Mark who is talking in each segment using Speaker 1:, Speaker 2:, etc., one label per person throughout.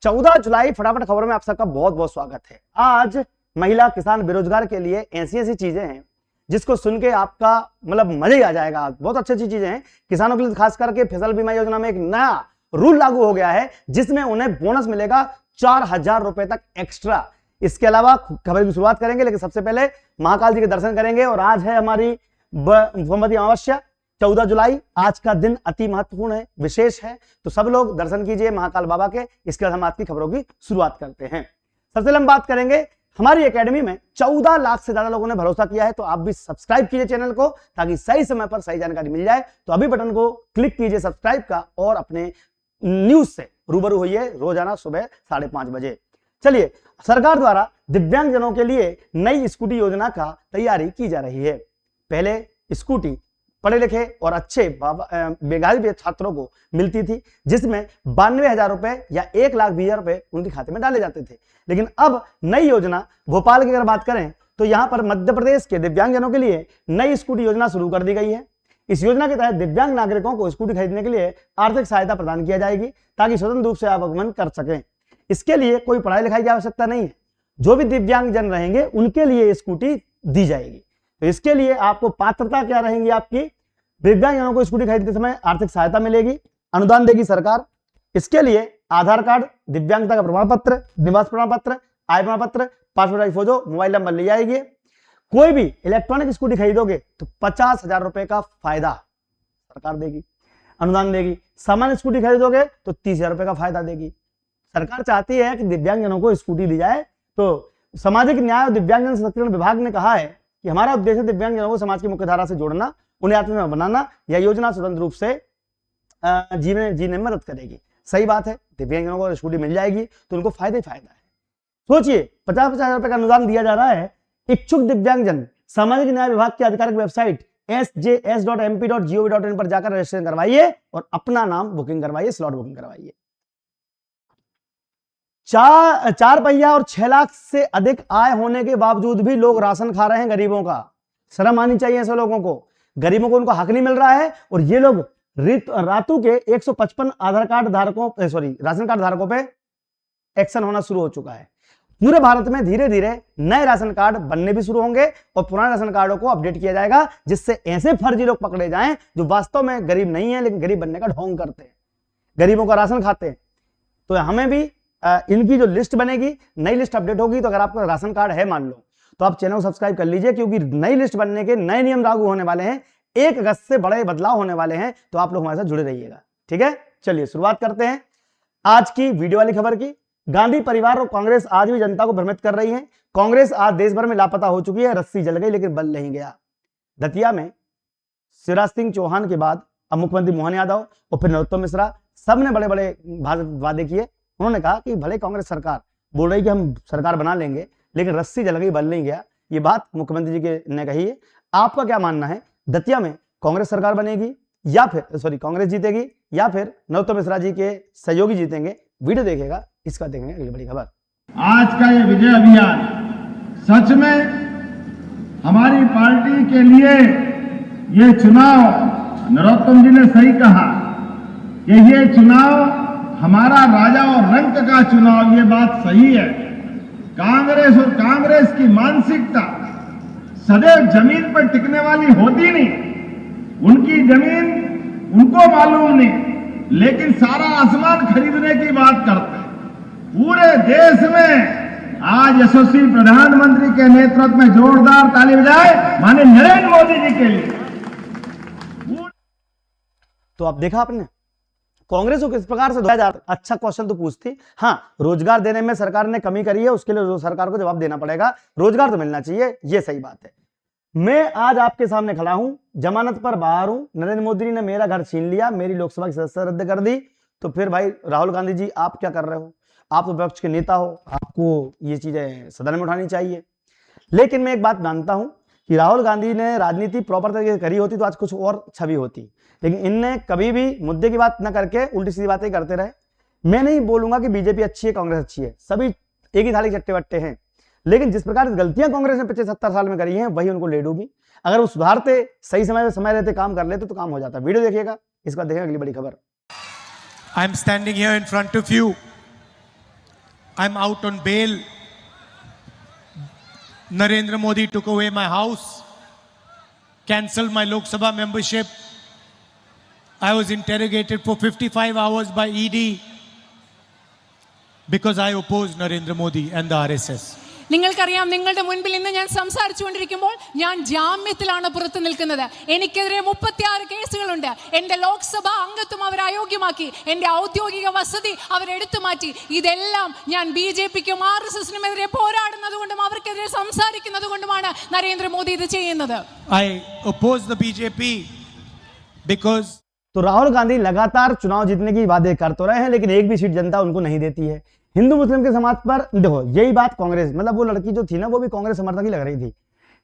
Speaker 1: 14 जुलाई फटाफट खबर में आप सबका बहुत बहुत स्वागत है। आज महिला किसान बेरोजगार के लिए ऐसी चीजें हैं जिसको सुन के आपका मतलब मजा ही आ जाएगा। बहुत अच्छी चीजें हैं किसानों के लिए, खास करके फसल बीमा योजना में एक नया रूल लागू हो गया है जिसमें उन्हें बोनस मिलेगा 4,000 रुपए तक एक्स्ट्रा। इसके अलावा खबर की शुरुआत करेंगे, लेकिन सबसे पहले महाकाल जी के दर्शन करेंगे। और आज है हमारी सोमवती अमावस्या 14 जुलाई। आज का दिन अति महत्वपूर्ण है, विशेष है, तो सब लोग दर्शन कीजिए महाकाल बाबा के। इसके बाद हम आज की खबरों की शुरुआत करते हैं। सबसे पहले हम बात करेंगे हमारी एकेडमी में 14 लाख से ज्यादा लोगों ने भरोसा किया है, तो आप भी सब्सक्राइब कीजिए चैनल को ताकि सही समय पर सही जानकारी मिल जाए। तो अभी बटन को क्लिक कीजिए सब्सक्राइब का और अपने न्यूज से रूबरू होइए रोजाना सुबह 5:30 बजे। चलिए, सरकार द्वारा दिव्यांगजनों के लिए नई स्कूटी योजना का तैयारी की जा रही है। पहले स्कूटी पढ़े लिखे और अच्छे मेधावी छात्रों को मिलती थी, जिसमें 92,000 रुपए या 1,20,000 रुपए उनके खाते में डाले जाते थे। लेकिन अब नई योजना भोपाल की अगर बात करें तो यहां पर मध्य प्रदेश के दिव्यांगजनों के लिए नई स्कूटी योजना शुरू कर दी गई है। इस योजना के तहत दिव्यांग नागरिकों को स्कूटी खरीदने के लिए आर्थिक सहायता प्रदान किया जाएगी ताकि स्वतंत्र रूप से आवागमन कर सकें। इसके लिए कोई पढ़ाई लिखाई की आवश्यकता नहीं है। जो भी दिव्यांगजन रहेंगे उनके लिए स्कूटी दी जाएगी। तो इसके लिए आपको पात्रता क्या रहेंगी, आपकी दिव्यांगजनों को स्कूटी खरीदते समय आर्थिक सहायता मिलेगी, अनुदान देगी सरकार। इसके लिए आधार कार्ड, दिव्यांगता का प्रमाण पत्र, निवास प्रमाण पत्र, आय प्रमाण पत्र, passport size photo, mobile number ले जाएगी। कोई भी इलेक्ट्रॉनिक स्कूटी खरीदोगे तो 50,000 रुपए का फायदा सरकार देगी, अनुदान देगी। सामान्य स्कूटी खरीदोगे तो 30,000 रुपए का फायदा देगी। सरकार चाहती है कि दिव्यांगजनों को स्कूटी दी जाए। तो सामाजिक न्याय और दिव्यांगजन सशक्तिकरण विभाग ने कहा है कि हमारा उद्देश्य दिव्यांगजनों को समाज की मुख्य धारा से जोड़ना, उन्हें आत्मनिर्भर बनाना। यह योजना स्वतंत्र रूप से जीने में मदद करेगी। सही बात है, दिव्यांगजनों को स्कूटी मिल जाएगी तो उनको फायदा ही फायदा है। सोचिए, 50,000 रुपए का अनुदान दिया जा रहा है। इच्छुक दिव्यांगजन सामाजिक न्याय विभाग की आधिकारिक वेबसाइट sjs.mp.gov.in पर जाकर रजिस्ट्रेशन करवाइए और अपना नाम बुकिंग करवाइए, स्लॉट बुकिंग करवाइए। 4 पहिया और 6 लाख से अधिक आय होने के बावजूद भी लोग राशन खा रहे हैं। गरीबों का शर्म आनी चाहिए ऐसे लोगों को। गरीबों को उनको हक नहीं मिल रहा है और ये लोग रातू के 155 आधार कार्ड धारकों राशन कार्ड धारकों पे एक्शन होना शुरू हो चुका है। पूरे भारत में धीरे धीरे नए राशन कार्ड बनने भी शुरू होंगे और पुराने राशन कार्डों को अपडेट किया जाएगा, जिससे ऐसे फर्जी लोग पकड़े जाएं जो वास्तव में गरीब नहीं है लेकिन गरीब बनने का ढोंग करते हैं, गरीबों का राशन खाते हैं। तो हमें भी इनकी जो लिस्ट बनेगी, नई लिस्ट अपडेट होगी, तो अगर आपका राशन कार्ड है मान लो तो आप चैनल को सब्सक्राइब कर लीजिए, क्योंकि नई लिस्ट बनने के नए नियम लागू होने वाले हैं। 1 अगस्त से बड़े बदलाव होने वाले हैं, तो आप लोग हमारे साथ जुड़े रहिएगा। ठीक है, चलिए शुरुआत करते हैं आज की वीडियो वाली खबर की। गांधी परिवार और कांग्रेस आज भी जनता को भ्रमित कर रही है। कांग्रेस आज देश भर में लापता हो चुकी है। रस्सी जल गई लेकिन बल नहीं गया। दतिया में शिवराज सिंह चौहान के बाद अब मुख्यमंत्री मोहन यादव और फिर नरोत्तम मिश्रा, सबने बड़े बड़े वादे किए। उन्होंने कहा कि भले कांग्रेस सरकार बोल रही कि हम सरकार बना लेंगे, लेकिन रस्सी जल गई बल नहीं गया। ये बात मुख्यमंत्री जी ने कही है। आपका क्या मानना है, दतिया में कांग्रेस सरकार बनेगी या फिर कांग्रेस जीतेगी या फिर नरोत्तम मिश्रा जी के सहयोगी जीतेंगे? वीडियो देखेगा, इसका देखेंगे अगली बड़ी खबर।
Speaker 2: आज का ये विजय अभियान सच में हमारी पार्टी के लिए ये चुनाव, नरोत्तम जी ने सही कहा कि ये चुनाव हमारा राजा और रंक का चुनाव, ये बात सही है। कांग्रेस और कांग्रेस की मानसिकता सदैव जमीन पर टिकने वाली होती नहीं। उनकी जमीन उनको मालूम नहीं, लेकिन सारा आसमान खरीदने की बात करते हैं। पूरे देश में आज यशस्वी प्रधानमंत्री के नेतृत्व में जोरदार ताली बजाए माननीय नरेंद्र मोदी जी के लिए।
Speaker 1: तो आप देखा आपने कांग्रेस को किस प्रकार से 2000 अच्छा क्वेश्चन तो पूछती। हाँ, रोजगार देने में सरकार ने कमी करी है, उसके लिए सरकार को जवाब देना पड़ेगा। रोजगार तो मिलना चाहिए, ये सही बात है। मैं आज आपके सामने खड़ा हूं, जमानत पर बाहर हूं। नरेंद्र मोदी ने मेरा घर छीन लिया, मेरी लोकसभा की सदस्यता रद्द कर दी। तो फिर भाई राहुल गांधी जी, आप क्या कर रहे हो? आप तो विपक्ष के नेता हो, आपको ये चीजें सदन में उठानी चाहिए। लेकिन मैं एक बात मानता हूं कि राहुल गांधी ने राजनीति प्रॉपर तरीके से करी होती तो आज कुछ और छवि होती, लेकिन इनने कभी भी मुद्दे की बात न करके उल्टी सीधी बातें करते रहे। मैं नहीं बोलूंगा कि बीजेपी अच्छी है, कांग्रेस अच्छी है, सभी एक ही थाली के चट्टे बट्टे हैं, लेकिन जिस प्रकार की गलतियां कांग्रेस ने पिछले 70 साल में करी हैं वही उनको ले डूबी। अगर वो सुधारते, सही समय रहते काम कर लेते तो काम हो जाता। वीडियो देखिएगा, इसका देखें अगली बड़ी खबर।
Speaker 3: I am standing here in front of you I'm out on bail. Narendra Modi took away my house, cancelled my Lok Sabha membership. I was interrogated for 55 hours by ED because I opposed Narendra Modi and the RSS.
Speaker 4: നിങ്ങൾക്കറിയാം, നിങ്ങളുടെ മുൻപിൽ ഇന്ന് ഞാൻ സംസാരിച്ചുകൊണ്ടിരിക്കുമ്പോൾ ഞാൻ ജാമ്യത്തിലാണ് പുറത്തു നിൽക്കുന്നത്. എനിക്കെതിരെ 36 കേസുകളുണ്ട്. എന്റെ ലോക്സഭാ അംഗത്വം അവർ അയോഗ്യമാക്കി, എന്റെ ഔദ്യോഗിക വസതി അവരെടുത്തു മാറ്റി. ഇതെല്ലാം ഞാൻ BJPക്കും RSSനും എതിരെ പോരാടുന്നത് കൊണ്ടും അവർക്കെതിരെ സംസാരിക്കുന്നത് കൊണ്ടുമാണ് നരേന്ദ്രമോദി ഇത് ചെയ്യുന്നത്.
Speaker 3: I oppose the BJP because
Speaker 1: तो राहुल गांधी लगातार चुनाव जीतने की वादे कर तो रहे हैं, लेकिन एक भी सीट जनता उनको नहीं देती है. हिंदू मुस्लिम के समाज पर देखो, यही बात कांग्रेस, मतलब वो लड़की जो थी ना, वो भी कांग्रेस समर्थक ही लग रही थी.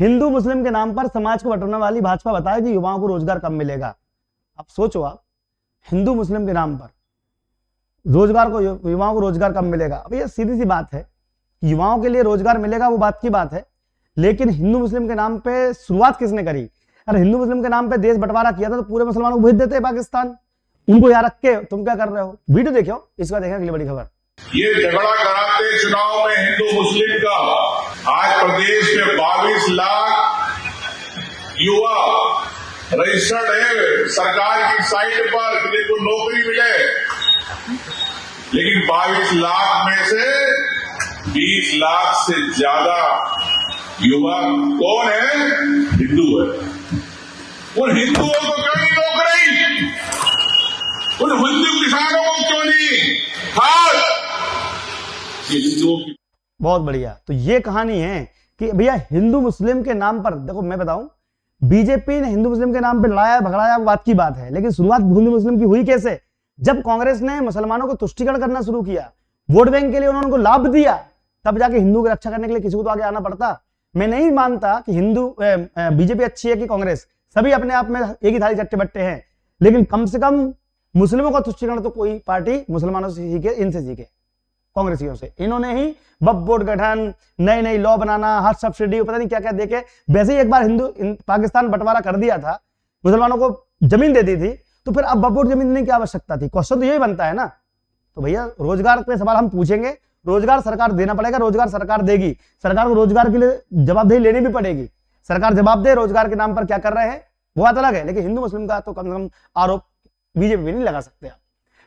Speaker 1: हिंदू मुस्लिम के नाम पर समाज को बटोरने वाली भाजपा बताए कि युवाओं को रोजगार कब मिलेगा. अब सोचो आप, हिंदू मुस्लिम के नाम पर रोजगार को, युवाओं को रोजगार कब मिलेगा. अब ये सीधी सी बात है, युवाओं के लिए रोजगार मिलेगा वो बात की बात है, लेकिन हिंदू मुस्लिम के नाम पे शुरुआत किसने करी. अरे हिंदू मुस्लिम के नाम पे देश बंटवारा किया था तो पूरे मुसलमानों को भेज देते पाकिस्तान. उनको यहाँ रख के तुम क्या कर रहे हो. वीडियो देखो, इसका देखें अगली बड़ी खबर.
Speaker 5: ये झगड़ा कराते चुनाव में हिंदू मुस्लिम का. आज प्रदेश में 22 लाख युवा रजिस्टर्ड है सरकार की साइट पर कि जिनको नौकरी मिले, लेकिन 22 लाख में से 20 लाख से ज्यादा युवा कौन है, हिंदू है. उन हिंदुओं को क्यों नहीं नौकरी, उन हिंदू किसानों को क्यों नहीं खाद. ये हिंदुओं की
Speaker 1: बहुत बढ़िया. तो ये कहानी है कि भैया हिंदू मुस्लिम के नाम पर, देखो मैं बताऊं, बीजेपी ने हिंदू मुस्लिम के नाम पर लड़ाया भगड़ाया, बात की बात है, लेकिन शुरुआत हिंदू मुस्लिम की हुई कैसे. जब कांग्रेस ने मुसलमानों को तुष्टीकरण करना शुरू किया, वोट बैंक के लिए उन्होंने उनको लाभ दिया, तब जाके हिंदू की रक्षा करने के लिए किसी को तो आगे आना पड़ता. मैं नहीं मानता कि हिंदू बीजेपी अच्छी है कि कांग्रेस, सभी अपने आप में एक ही थाली चट्टे बट्टे हैं, लेकिन कम से कम मुस्लिमों का तुष्टीकरण तो कोई पार्टी मुसलमानों से सीखे, इनसे सीखे, कांग्रेसियों से. इन्होंने ही वक्फ बोर्ड गठन, नई नई लॉ बनाना, हर सब्सिडी, पता नहीं क्या क्या देके, वैसे ही एक बार पाकिस्तान बंटवारा कर दिया था, मुसलमानों को जमीन दे दी थी, तो फिर अब वक्फ बोर्ड जमीन देने की आवश्यकता थी. क्वेश्चन तो यही बनता है ना. तो भैया रोजगार पे सवाल हम पूछेंगे, रोजगार सरकार देना पड़ेगा, रोजगार सरकार देगी, सरकार को रोजगार के लिए जवाबदेही लेनी भी पड़ेगी. सरकार जवाब दे रोजगार के नाम पर क्या कर रहे हैं वो बात अलग है, लेकिन हिंदू मुस्लिम का तो कम से कम आरोप बीजेपी भी नहीं लगा सकते आप.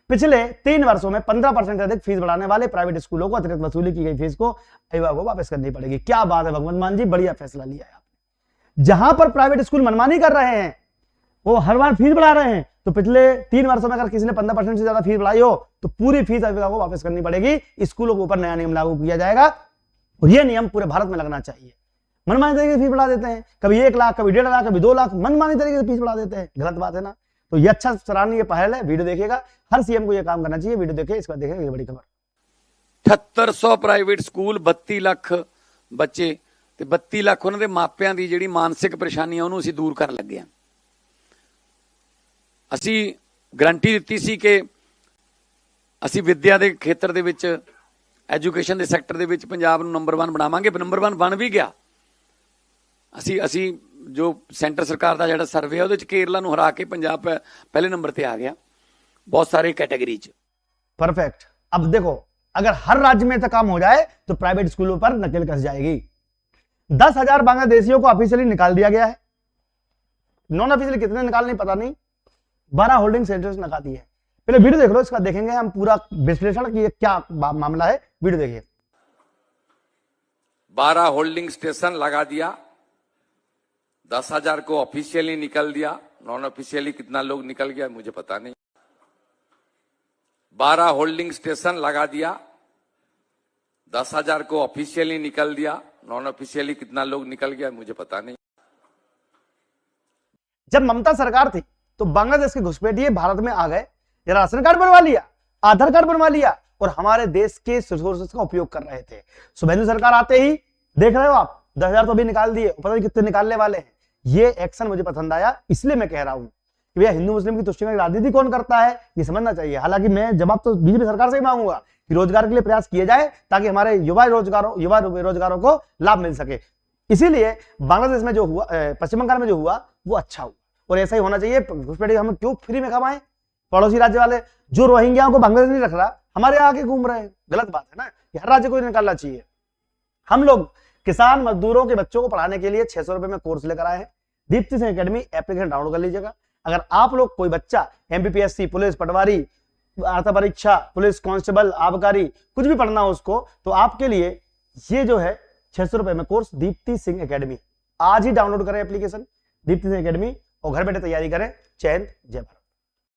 Speaker 1: पिछले 3 वर्षों में 15% से अधिक फीस बढ़ाने वाले प्राइवेट स्कूलों को अतिरिक्त वसूली की गई फीस को अभिभावकों को वापस करनी पड़ेगी. क्या बात है भगवंत मान जी, बढ़िया फैसला लिया है आपने. जहां पर प्राइवेट स्कूल मनमानी कर रहे हैं, वो हर बार फीस बढ़ा रहे हैं, तो पिछले 3 वर्षों में अगर किसी ने 15% से ज्यादा फीस बढ़ाई हो तो पूरी फीस अभिभावकों को वापस करनी पड़ेगी. स्कूलों के ऊपर नया नियम लागू किया जाएगा और यह नियम पूरे भारत में लगना चाहिए. मनमानी तरीके से फीस बढ़ा देते हैं, कभी 1 लाख, कभी 1.5 लाख, कभी 2 लाख, मनमानी तरीके से फीस बढ़ा देते हैं. गलत बात है ना. तो ये अच्छा सराहनीय पहल है. वीडियो देखिएगा, हर सीएम को ये काम करना चाहिए. वीडियो देखिए, इसके बाद देखेंगे ये बड़ी खबर.
Speaker 6: 7800 ਪ੍ਰਾਈਵੇਟ ਸਕੂਲ 32 ਲੱਖ ਬੱਚੇ ਤੇ 32 ਲੱਖ ਉਹਨਾਂ ਦੇ ਮਾਪਿਆਂ ਦੀ ਜਿਹੜੀ ਮਾਨਸਿਕ ਪਰੇਸ਼ਾਨੀ ਆ ਉਹਨੂੰ ਅਸੀਂ ਦੂਰ ਕਰਨ ਲੱਗੇ ਆ. ਅਸੀਂ ਗਰੰਟੀ ਦਿੱਤੀ ਸੀ ਕਿ ਅਸੀਂ ਵਿੱਦਿਆ ਦੇ ਖੇਤਰ ਦੇ ਵਿੱਚ, ਐਜੂਕੇਸ਼ਨ ਦੇ ਸੈਕਟਰ ਦੇ ਵਿੱਚ ਪੰਜਾਬ ਨੂੰ ਨੰਬਰ 1 ਬਣਾਵਾਂਗੇ. ਨੰਬਰ 1 ਬਣ ਵੀ ਗਿਆ. ਅਸੀਂ जो सेंटर सरकार का जो सर्वे है वो केरला हरा के पंजाब पहले नंबर पे आ गया बहुत सारे कैटेगरी च.
Speaker 1: परफेक्ट. अब देखो, अगर हर राज्य में ऐसा काम हो जाए तो प्राइवेट स्कूलों पर नकेल कस जाएगी. 10,000 बांग्लादेशियों को ऑफिशियली निकाल दिया गया है. नॉन ऑफिशियली कितने निकाल नहीं पता नहीं. 12 होल्डिंग सेंटर्स निकाल दिए. पहले वीडियो देख लो, इसका देखेंगे हम पूरा विश्लेषण कि क्या मामला है. वीडियो देखिए.
Speaker 7: 12 होल्डिंग स्टेशन लगा दिया, 10,000 को ऑफिशियली निकल दिया, नॉन ऑफिशियली कितना लोग निकल गया मुझे पता नहीं. 12 होल्डिंग स्टेशन लगा दिया, 10,000 को ऑफिशियली निकल दिया, नॉन ऑफिशियली कितना लोग निकल गया मुझे पता नहीं.
Speaker 1: जब ममता सरकार थी तो बांग्लादेश के घुसपैठिए भारत में आ गए, राशन कार्ड बनवा लिया, आधार कार्ड बनवा लिया और हमारे देश के रिसोर्सेज का उपयोग कर रहे थे. शुभेंदु सरकार आते ही देख रहे हो आप, 10,000 तो अभी निकाल दिए, पता नहीं कितने निकालने वाले हैं. ये एक्शन मुझे पसंद आया, इसलिए मैं कह रहा हूं कि भैया हिंदू मुस्लिम की तुष्टिकरण की राजनीति कौन करता है ये समझना चाहिए. हालांकि मैं जवाब तो बीजेपी सरकार से ही मांगूंगा कि रोजगार के लिए प्रयास किए जाए ताकि हमारे युवा बेरोजगारों को लाभ मिल सके. इसीलिए बांग्लादेश में जो हुआ, पश्चिम बंगाल में जो हुआ वो अच्छा हुआ और ऐसा ही होना चाहिए. घुसपैठिए हम क्यों फ्री में कमाएं. पड़ोसी राज्य वाले जो रोहिंग्याओं को बांग्लादेश नहीं रख रहा, हमारे आगे घूम रहे हैं, गलत बात है ना, ये हर राज्य को निकालना चाहिए। हम लोग किसान मजदूरों के बच्चों को पढ़ाने के लिए 600 रुपए में कोर्स लेकर आए हैं। Deepti Singh academy application download कर लीजिएगा। अगर आप लोग कोई बच्चा एमपीपीएससी, पुलिस, पटवारी, अर्थ परीक्षा, पुलिस कांस्टेबल, आबकारी कुछ भी पढ़ना हो उसको, तो आपके लिए ये जो है 600 रुपए में कोर्स दीप्ति सिंह एकेडमी, आज ही डाउनलोड करें एप्लीकेशन दीप्ति सिंह एकेडमी और घर बैठे तैयारी करें। जय हिंद, जय भारत।